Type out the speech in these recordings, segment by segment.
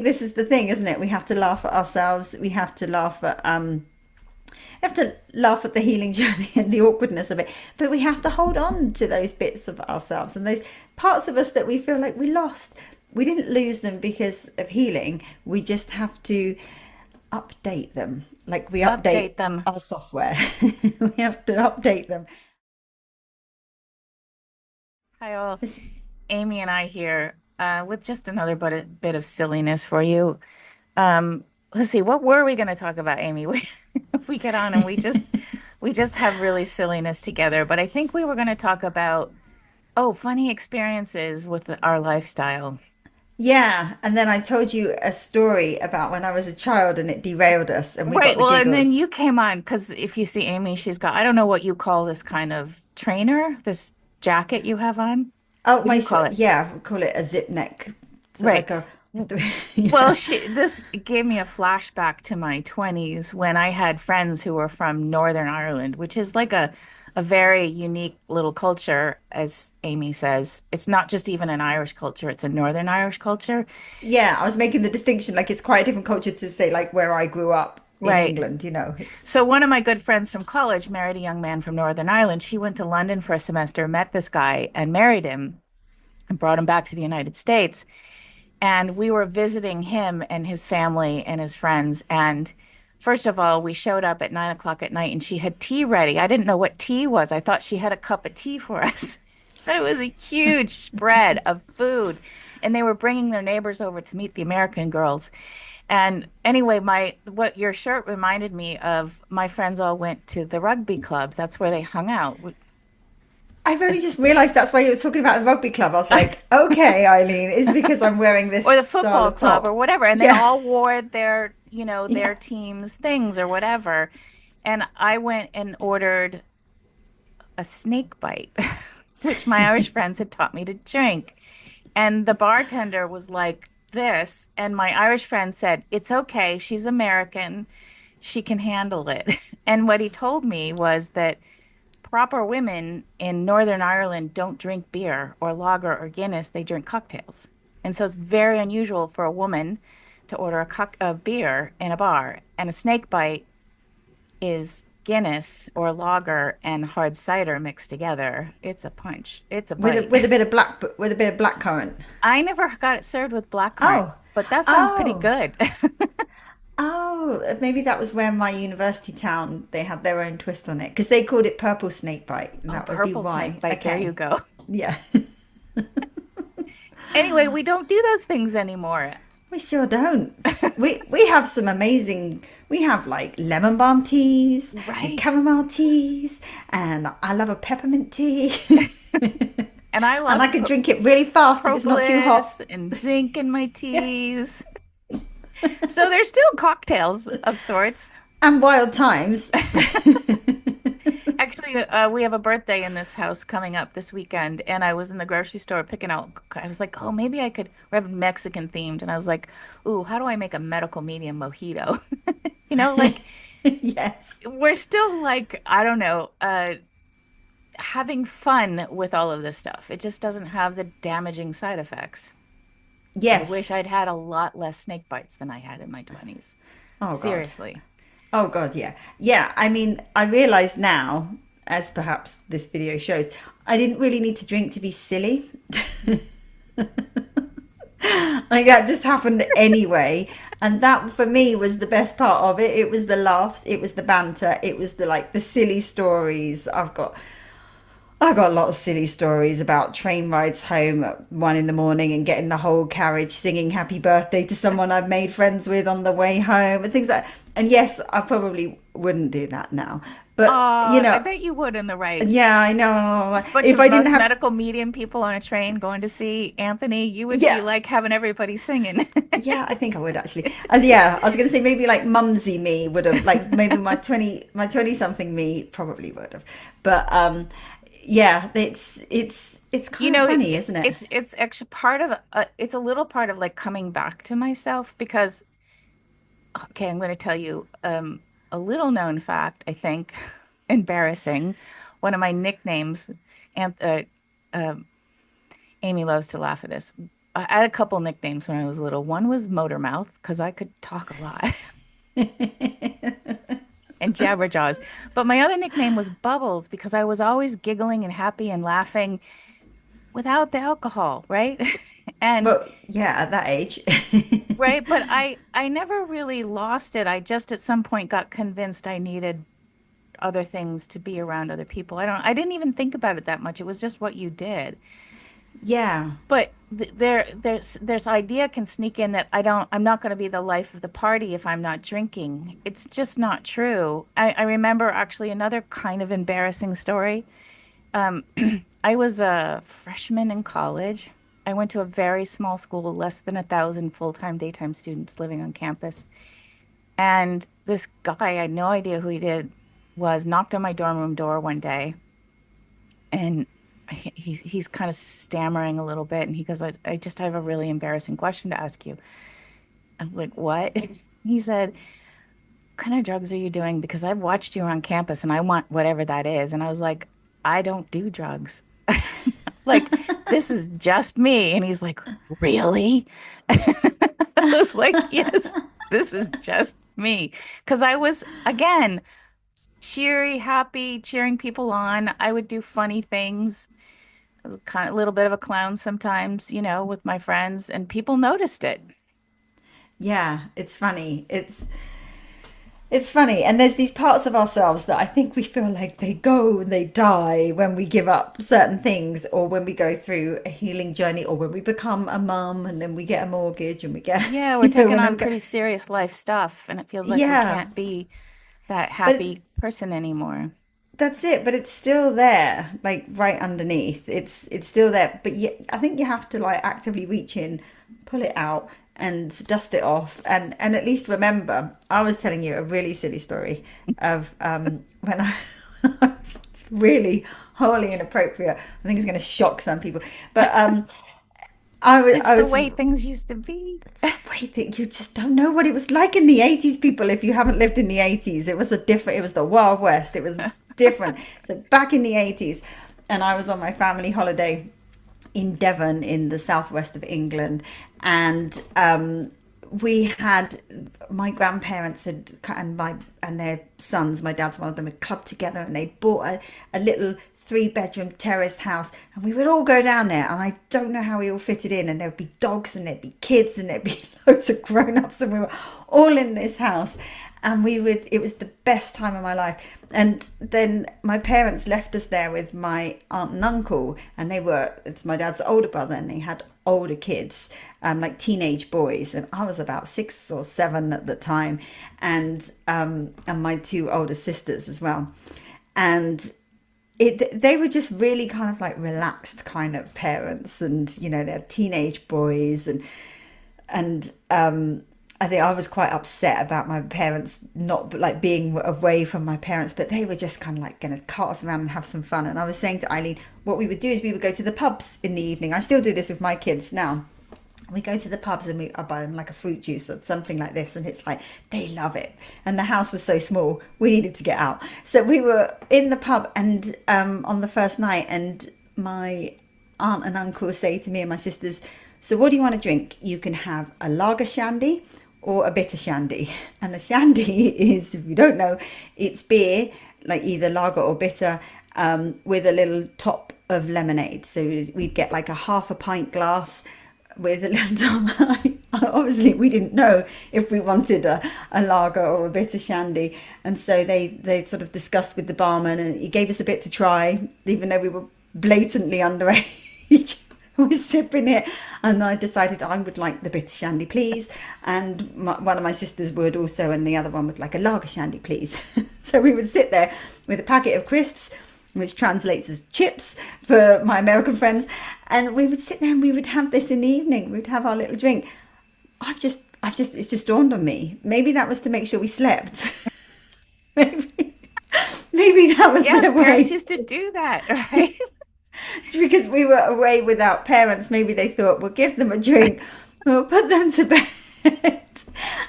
this is the thing, isn't it? We have to laugh at ourselves. We have to laugh at the healing journey and the awkwardness of it. But we have to hold on to those bits of ourselves and those parts of us that we feel like we lost. We didn't lose them because of healing. We just have to update them. Like we update Update them. our software. We have to update them. Hi all. This- Amy and I here with just another bit of silliness for you. Um, let's see, what were we going to talk about, Amy? We get on and we just have really silliness together. But I think we were going to talk about funny experiences with our lifestyle. Yeah, and then I told you a story about when I was a child and it derailed us and we Right. got the Well, and then giggles. you came on because if you see Amy, she's got I don't know what you call this kind of trainer, this jacket you have on. Oh, What do you call it? yeah, we call it a zip neck. So Right. like a, Well, yeah. this gave me a flashback to my 20s when I had friends who were from Northern Ireland, which is like a very unique little culture, as Amy says. It's not just even an Irish culture, it's a Northern Irish culture. Yeah, I was making the distinction like it's quite a different culture to say like where I grew up in Right. England, you know. It's So one of my good friends from college married a young man from Northern Ireland. She went to London for a semester, met this guy, and married him and brought him back to the United States. And we were visiting him and his family and his friends. And first of all, we showed up at 9 o'clock at night and she had tea ready. I didn't know what tea was. I thought she had a cup of tea for us. But it was a huge spread of food. And they were bringing their neighbors over to meet the American girls. And anyway, my what your shirt reminded me of, my friends all went to the rugby clubs. That's where they hung out. I've only just realized that's why you were talking about the rugby club. I was like, okay, Eileen, is because I'm wearing this Or the style football of club top. or whatever. And they Yeah. all wore their, Yeah. their team's things or whatever. And I went and ordered a snake bite, which my Irish friends had taught me to drink. And the bartender was like this. And my Irish friend said, "It's okay. She's American. She can handle it." And what he told me was that proper women in Northern Ireland don't drink beer or lager or Guinness, they drink cocktails. And so it's very unusual for a woman to order a beer in a bar. And a snake bite is Guinness or lager and hard cider mixed together. It's a punch. It's a With a bite. with a bit of black currant. I never got it served with blackcurrant, Oh. but that sounds pretty Oh. good. Oh, maybe that was where my university town they had their own twist on it because they called it purple snake bite, and Oh, that would be purple why. snake bite. There you Okay. go. Yeah. Anyway, we don't do those things anymore. We sure don't. We have some amazing. We have like lemon balm teas and Right. chamomile teas, and I love a peppermint tea, And I and I love can drink it really fast if it's not too hot. propolis and zinc in my Yeah, teas. So there's still cocktails of sorts. and wild times. Actually, we have a birthday in this house coming up this weekend, and I was in the grocery store picking out. I was like, oh, maybe I could. We're having Mexican themed, and I was like, ooh, how do I make a medical medium mojito? Like Yes, we're still like, I don't know, having fun with all of this stuff. It just doesn't have the damaging side effects. I yes. wish I'd had a lot less snake bites than I had in my 20s. Oh God. Seriously. Oh God. Yeah. Yeah. I mean, I realize now, as perhaps this video shows, I didn't really need to drink to be silly. Like that just happened anyway, and that for me was the best part of it. It was the laughs, it was the banter, it was the like the silly stories. I got a lot of silly stories about train rides home at 1 in the morning and getting the whole carriage singing happy birthday to someone I've made friends with on the way home and things like that. And yes, I probably wouldn't do that now, but I bet you would in the right. yeah, I know. Bunch If of I didn't most have, medical medium people on a train going to see Anthony, you would be yeah, like having everybody singing. yeah, I think I would actually. And yeah, I was going to say maybe like mumsy me would have, like maybe my 20 something me probably would have. But yeah, it's You kind of know, funny, isn't it? it's actually part of it's a little part of like coming back to myself because okay, I'm going to tell you a little known fact, I think, embarrassing. One of my nicknames, and um Amy loves to laugh at this. I had a couple nicknames when I was little. One was Motor Mouth because I could talk a lot and Jabberjaws. But my other nickname was Bubbles because I was always giggling and happy and laughing without the alcohol, right? And But yeah, at that age. right, but I never really lost it. I just at some point got convinced I needed other things to be around other people. I didn't even think about it that much. It was just what you did. Yeah. But there's idea can sneak in that I'm not going to be the life of the party if I'm not drinking. It's just not true. I remember actually another kind of embarrassing story. Um, I was a freshman in college. I went to a very small school, less than 1,000 full-time daytime students living on campus. And this guy, I had no idea who he did, was knocked on my dorm room door one day, and he's kind of stammering a little bit, and he goes, I just have a really embarrassing question to ask you. I was like, what? He said, what kind of drugs are you doing? Because I've watched you on campus and I want whatever that is. And I was like, I don't do drugs. Like, this is just me. And he's like, really? I was like, yes, this is just me. Because I was, again, cheery, happy, cheering people on. I would do funny things. I was kind of a little bit of a clown sometimes, with my friends, and people noticed it. Yeah, it's funny. It's funny, and there's these parts of ourselves that I think we feel like they go and they die when we give up certain things, or when we go through a healing journey, or when we become a mum and then we get a mortgage and we get, Yeah, we're you know, taking when on I'm go, pretty serious life stuff, and it feels like we yeah, can't be that but it's, happy person anymore. that's it. But it's still there, like right underneath. It's still there. But I think you have to like actively reach in, pull it out, and dust it off, and at least remember. I was telling you a really silly story of when I, I was really wholly inappropriate. I think it's going to shock some people, but It's I the was way things used to be. wait, that you just don't know what it was like in the 80s, people. If you haven't lived in the 80s, it was the Wild West. It was different. So back in the 80s, and I was on my family holiday in Devon in the southwest of England, and we had my grandparents had and their sons, my dad's one of them, had clubbed together, and they bought a little three-bedroom terraced house, and we would all go down there, and I don't know how we all fitted in, and there would be dogs and there'd be kids and there'd be loads of grown-ups, and we were all in this house, and it was the best time of my life. And then my parents left us there with my aunt and uncle, and it's my dad's older brother, and they had older kids, like teenage boys, and I was about 6 or 7 at the time, and my two older sisters as well. And they were just really kind of like relaxed kind of parents, and they're teenage boys, and I think I was quite upset about my parents not like being away from my parents, but they were just kind of like going to cart us around and have some fun. And I was saying to Eileen, what we would do is we would go to the pubs in the evening. I still do this with my kids now. We go to the pubs, and I buy them like a fruit juice or something like this, and it's like they love it. And the house was so small, we needed to get out. So we were in the pub, and on the first night, and my aunt and uncle say to me and my sisters, so what do you want to drink? You can have a lager shandy or a bitter shandy. And a shandy is, if you don't know, it's beer, like either lager or bitter, with a little top of lemonade. So we'd get like a half a pint glass with a little top. Obviously, we didn't know if we wanted a lager or a bitter shandy. And so they sort of discussed with the barman, and he gave us a bit to try, even though we were blatantly underage. Was sipping it, and I decided I would like the bitter shandy, please, and one of my sisters would also, and the other one would like a lager shandy, please. So we would sit there with a packet of crisps, which translates as chips for my American friends, and we would sit there and we would have this in the evening. We'd have our little drink. It's just dawned on me. Maybe that was to make sure we slept. maybe that was Yes, their parents way. used to do that, right? It's because we were away without parents. Maybe they thought, we'll give them a drink, we'll put them to bed. And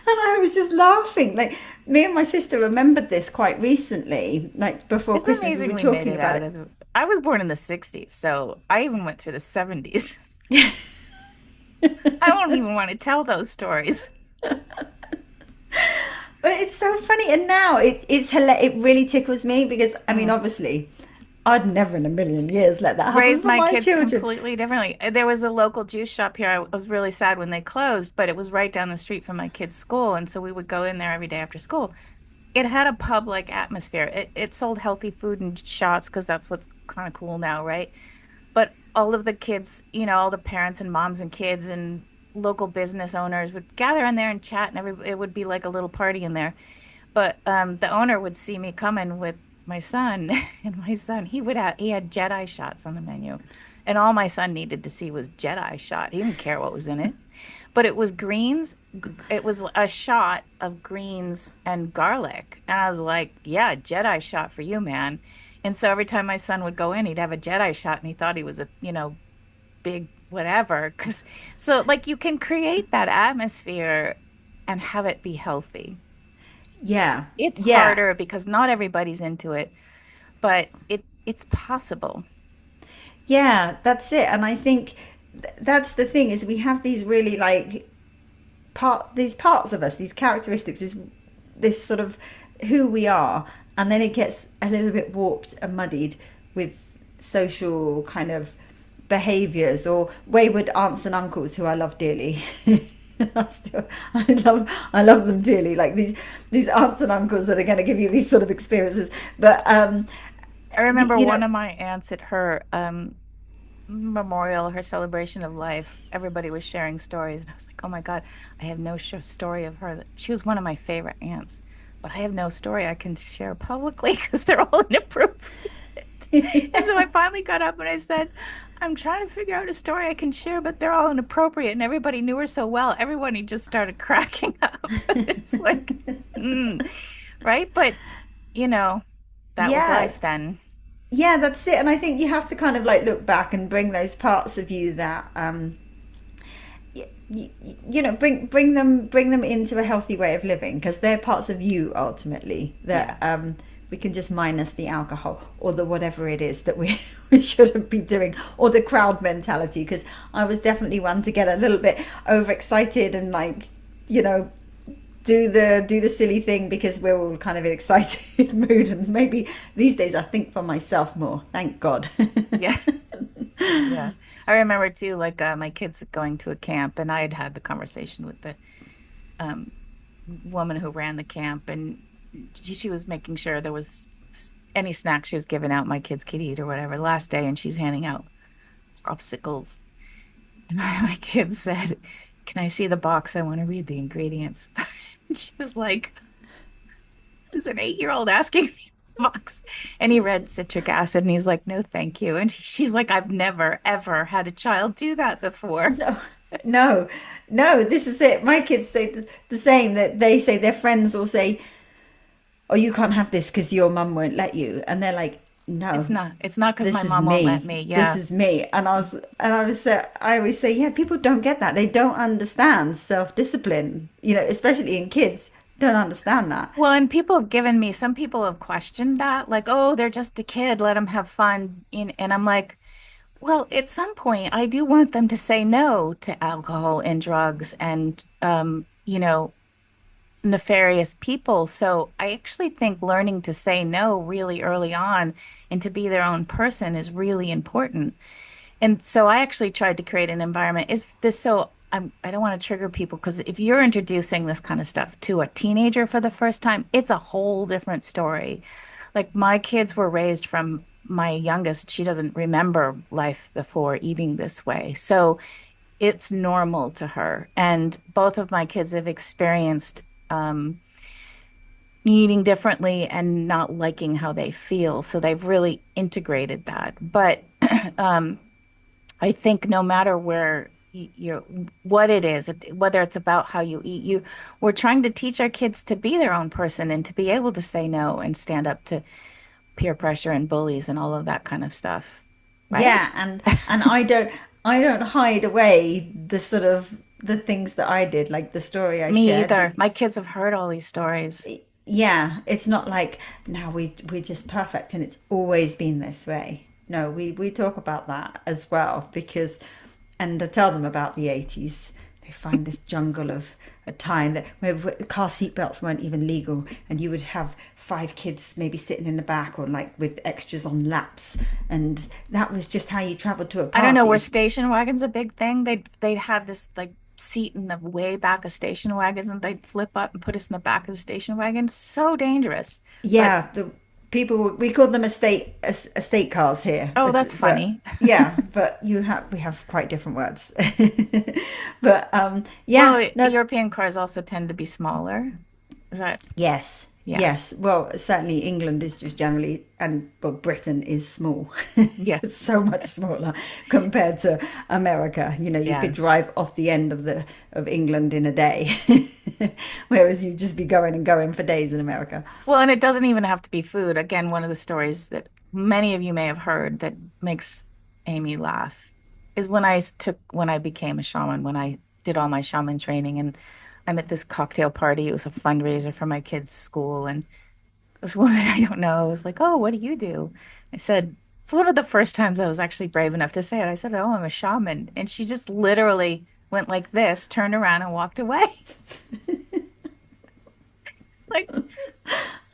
I was just laughing. Like, me and my sister remembered this quite recently. Like, before It's Christmas, we amazing were we made talking it about out it. of I was born in the 60s, so I even went through the 70s. I won't even want to tell those stories. But it's so funny, and now it really tickles me because I mean, Mm. obviously, I'd never in a million years let that happen Raised for my my kids children. completely differently. There was a local juice shop here. I was really sad when they closed, but it was right down the street from my kids' school, and so we would go in there every day after school. It had a pub-like atmosphere. It sold healthy food and shots because that's what's kind of cool now, right? But all of the kids, all the parents and moms and kids and local business owners would gather in there and chat, and it would be like a little party in there. But the owner would see me coming with my son, and my son, he had Jedi shots on the menu, and all my son needed to see was Jedi shot. He didn't care what was in it, but it was greens. It was a shot of greens and garlic, and I was like, "Yeah, Jedi shot for you, man." And so every time my son would go in, he'd have a Jedi shot, and he thought he was a big whatever. Because so like you can create that atmosphere and have it be healthy. Yeah, It's yeah, harder because not everybody's into it, but it's possible. yeah. That's it. And I think that's the thing is we have these really like these parts of us, these characteristics, this sort of who we are, and then it gets a little bit warped and muddied with social kind of behaviors or wayward aunts and uncles who I love dearly. I love them dearly. Like these aunts and uncles that are going to give you these sort of experiences. But I remember you one know, of my aunts at her memorial, her celebration of life, everybody was sharing stories, and I was like, "Oh my God, I have no story of her." She was one of my favorite aunts, but I have no story I can share publicly because they're all inappropriate. And so I finally got up and I said, "I'm trying to figure out a story I can share, but they're all inappropriate." And everybody knew her so well. Everybody just started cracking up. It's like, mm, right? But, you know, that was yeah, life then. yeah, that's it. And I think you have to kind of like look back and bring those parts of you that bring them into a healthy way of living because they're parts of you ultimately that Yeah. we can just minus the alcohol or the whatever it is that we we shouldn't be doing or the crowd mentality because I was definitely one to get a little bit overexcited and like you know do the silly thing because we're all kind of in excited mood and maybe these days I think for myself more, thank God. Yeah. Yeah. I remember too, like my kids going to a camp, and I had had the conversation with the um, woman who ran the camp, and she was making sure there was any snack she was giving out my kids could eat or whatever last day, and she's handing out popsicles. And my kids said, "Can I see the box? I want to read the ingredients." And she was like, "Is an 8-year-old asking me the box?" And he read citric acid, and he's like, "No, thank you." And she's like, "I've never, ever had a child do that before." No, no, no, this is it. My kids say the same, that they say their friends will say, oh, you can't have this because your mum won't let you. And they're like, no, It's not because my this is mom won't let me. me. This Yeah. is me. I always say, yeah, people don't get that. They don't understand self-discipline, especially in kids, don't understand that. Well, and people have given me, some people have questioned that, like, "Oh, they're just a kid, let them have fun." And I'm like, well, at some point, I do want them to say no to alcohol and drugs and, nefarious people. So I actually think learning to say no really early on and to be their own person is really important. And so I actually tried to create an environment. Is this so I don't want to trigger people because if you're introducing this kind of stuff to a teenager for the first time, it's a whole different story. Like my kids were raised from my youngest, she doesn't remember life before eating this way. So it's normal to her. And both of my kids have experienced eating differently and not liking how they feel. So they've really integrated that. But I think no matter where what it is, whether it's about how you eat, we're trying to teach our kids to be their own person and to be able to say no and stand up to peer pressure and bullies and all of that kind of stuff, right? Yeah, and I don't hide away the sort of the things that I did, like the story I Me shared. either. My kids have heard all these stories. Yeah, it's not like now we're just perfect and it's always been this way. No, we talk about that as well because and I tell them about the 80s. They find this jungle of a time that where car seatbelts weren't even legal, and you would have five kids maybe sitting in the back or like with extras on laps, and that was just how you traveled to a I don't know, were party. station wagons a big thing? They'd have this like seat in the way back of station wagons and they'd flip up and put us in the back of the station wagon. So dangerous. But Yeah, the people we call them estate cars here. oh, It's, that's but funny. yeah, but you have we have quite different words. But yeah, Well, no, European cars also tend to be smaller. Is that, yes, yeah. yes. Well, certainly England is just generally, and well, Britain is small. Yeah. It's so much smaller compared to America. You know, you Yeah. could drive off the end of England in a day, whereas you'd just be going and going for days in America. Well, and it doesn't even have to be food. Again, one of the stories that many of you may have heard that makes Amy laugh is when I became a shaman, when I did all my shaman training, and I'm at this cocktail party. It was a fundraiser for my kids' school, and this woman I don't know was like, "Oh, what do you do?" I said, it's one of the first times I was actually brave enough to say it. I said, "Oh, I'm a shaman." And she just literally went like this, turned around and walked away. Like,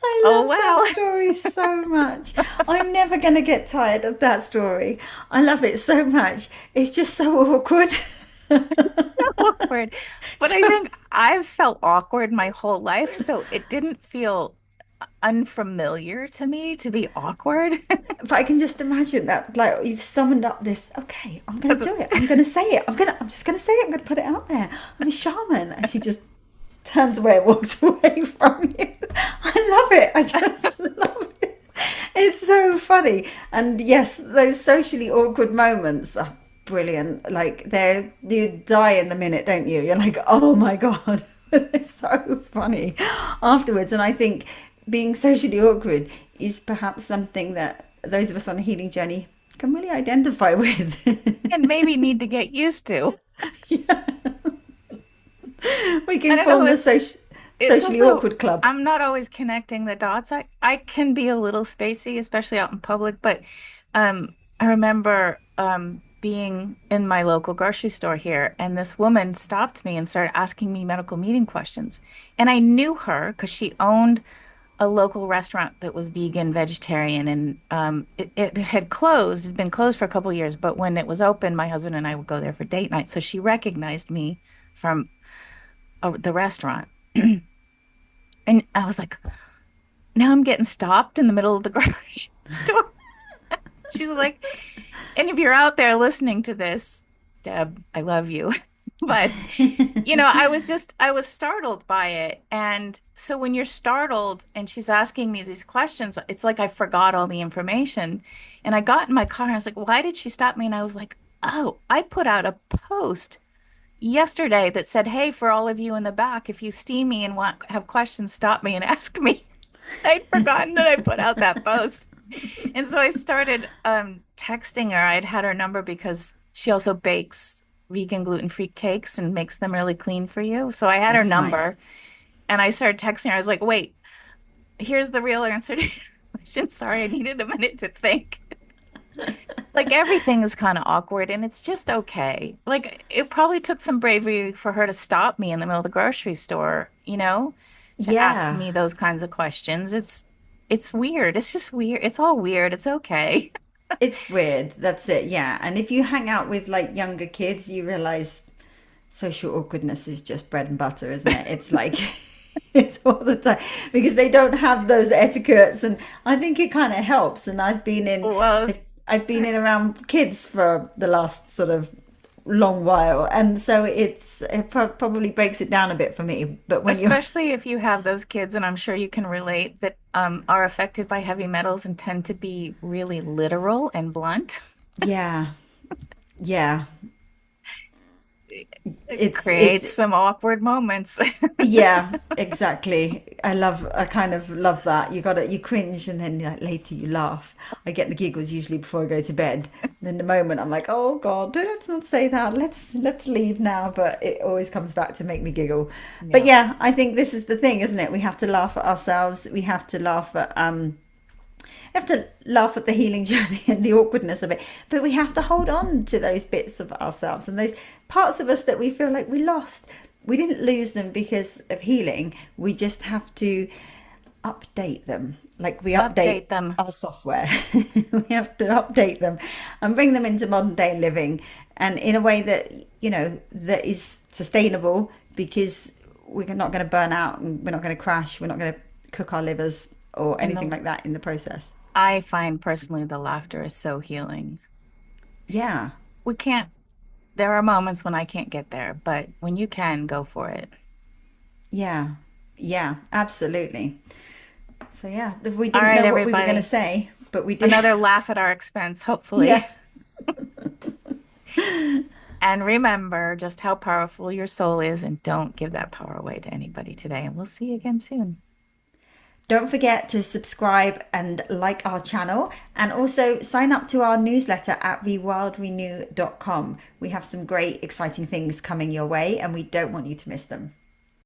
I oh, love that well. story so much. I'm never going to get tired of that story. I love it so much. It's just so awkward. Awkward. But I So, think I've felt awkward my whole life, so it didn't feel unfamiliar to me to be awkward. but I can just imagine that, like, you've summoned up this, okay, I'm going to do it. I'm going to say it. I'm just going to say it. I'm going to put it out there. I'm a shaman. And she just turns away and walks away from you. I love it. I just love it. It's so funny. And yes, those socially awkward moments are brilliant. Like you die in the minute, don't you? You're like, oh my God. It's so funny afterwards. And I think being socially awkward is perhaps something that those of us on a healing journey can really identify with. And maybe need to get used to. Yeah. We I can don't know, form the it's socially also awkward club. I'm not always connecting the dots. I can be a little spacey, especially out in public, but I remember being in my local grocery store here, and this woman stopped me and started asking me medical meeting questions. And I knew her because she owned a local restaurant that was vegan, vegetarian, and it had closed, it had been closed for a couple of years, but when it was open, my husband and I would go there for date night. So she recognized me from the restaurant. And I was like, now I'm getting stopped in the middle of the grocery store. She's like, and if you're out there listening to this, Deb, I love you. But, I was startled by it. And so when you're startled and she's asking me these questions, it's like I forgot all the information. And I got in my car and I was like, why did she stop me? And I was like, oh, I put out a post yesterday that said, "Hey, for all of you in the back, if you see me and want have questions, stop me and ask me." I'd forgotten that I put out that post. And so I started texting her. I'd had her number because she also bakes vegan gluten-free cakes and makes them really clean for you. So I had her That's nice. number and I started texting her. I was like, "Wait, here's the real answer to your question. Sorry, I needed a minute to think." Like everything is kind of awkward and it's just okay. Like it probably took some bravery for her to stop me in the middle of the grocery store, to ask Yeah. me those kinds of questions. It's weird. It's just weird. It's all weird. It's okay. It's weird. That's it. Yeah. And if you hang out with like younger kids, you realize social awkwardness is just bread and butter, isn't it? It's like it's all the time because they don't have those etiquettes, and I think it kind of helps. And Well, I've been in around kids for the last sort of long while, and so probably breaks it down a bit for me. But when you're especially if you have those kids, and I'm sure you can relate, that are affected by heavy metals and tend to be really literal and blunt. yeah, yeah, It it's creates some awkward moments. yeah, exactly. I kind of love that. You cringe and then like, later you laugh. I get the giggles usually before I go to bed. And in the moment I'm like, oh God, let's not say that. Let's leave now. But it always comes back to make me giggle. But Yeah. yeah, I think this is the thing, isn't it? We have to laugh at ourselves. We have to laugh at have to laugh at the healing journey and the awkwardness of it, but we have to hold on to those bits of ourselves and those parts of us that we feel like we lost. We didn't lose them because of healing. We just have to update them, like we update Update them. our software. We have to update them and bring them into modern day living, and in a way that, that is sustainable, because we're not going to burn out, and we're not going to crash, we're not going to cook our livers or And anything like that in the process. I find personally the laughter is so healing. Yeah, We can't, there are moments when I can't get there, but when you can, go for it. yeah, yeah, absolutely. So yeah, we All didn't right, know what we were going to everybody. say, but we did. Another laugh at our expense, hopefully. Yeah. And remember just how powerful your soul is, and don't give that power away to anybody today. And we'll see you again soon. Don't forget to subscribe and like our channel, and also sign up to our newsletter at rewildrenew.com. We have some great, exciting things coming your way, and we don't want you to miss them.